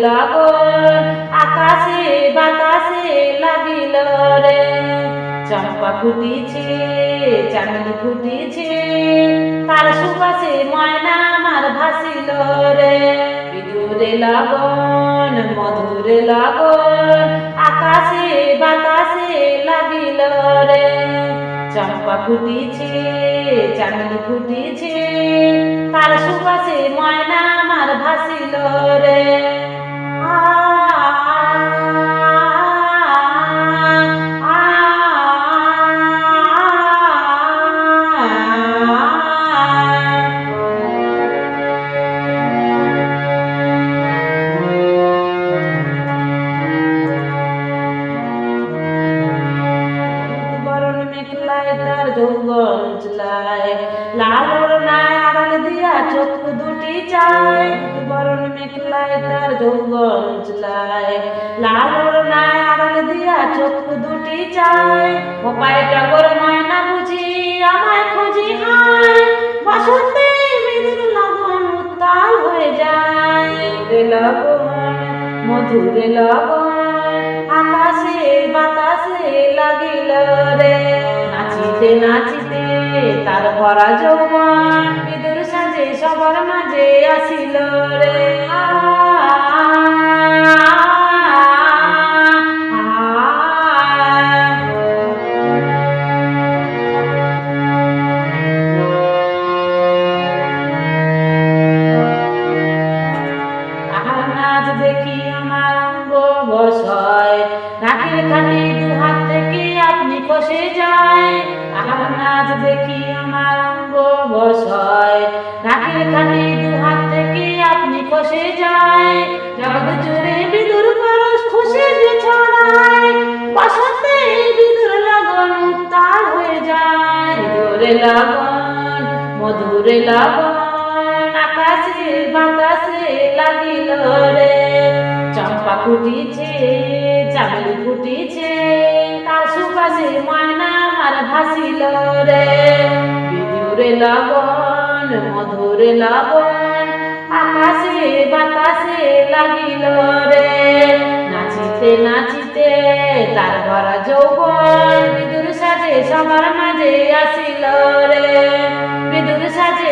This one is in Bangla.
লগন আকাশে বাতাসে লাগিল রে। চম্পা ফুটিছে চামেলি ফুটিছে তার সুবাসে ময়না আমার ভাসিল রে। বিদুরে লগন মধুরে লগন আকাশে বাতাসে লাগিল রে। চম্পা ফুটিছে চামেলি ফুটিছে তার সুবাসে ময়না আমার ভাসিল রে। তার যৌবন চলায় লাল ওড়নায় আড়াল দিয়া চক্ষু দুটি চায়। বরণ মেঘলায় তার যৌবন চলায় লাল ওড়নায় আড়াল দিয়া চক্ষু দুটি চায়। ও পায়টা বড় ময়না বুঝি আমায় খুঁজি হায় বসন্তে বিদুর লগন উত্তাল হয়ে যায়। লগন মধুরে লগন আকাশে বাতাসে লাগিল রে। নাচিতে নাচিতে তার ভরা যৌবন বিদুর সাজে সবার মাঝে আসিল রে। নাচ দেখি আমার অঙ্গ বসয় নাকের খানি দু হাত থেকে আপনি খসে যায়। নাচ দেখি আমার অঙ্গ বসয় নাকের খানি দু হাত থেকে আপনি খসে যায়। জগৎ জুড়ে বিদুর পরশ খুশি যে ছড়ায় বসন্তে বিদুর লগন উত্তাল হয়ে যায়। বিদুরে লগন মধুরে লগন আকাশে বাতাসে লাগিল রে। চম্পা ফুটিছে চামেলি ফুটিছে তার সুবাসে ময়না আমার ভাসিল রে। বিদুরে লগন মধুরে লগন আকাশে বাতাসে লাগিল রে। নাচিতে নাচিতে তার ভরা যৌবন বিদুর সাজে সবার মাঝে আসিল রে। বিদুর সাজে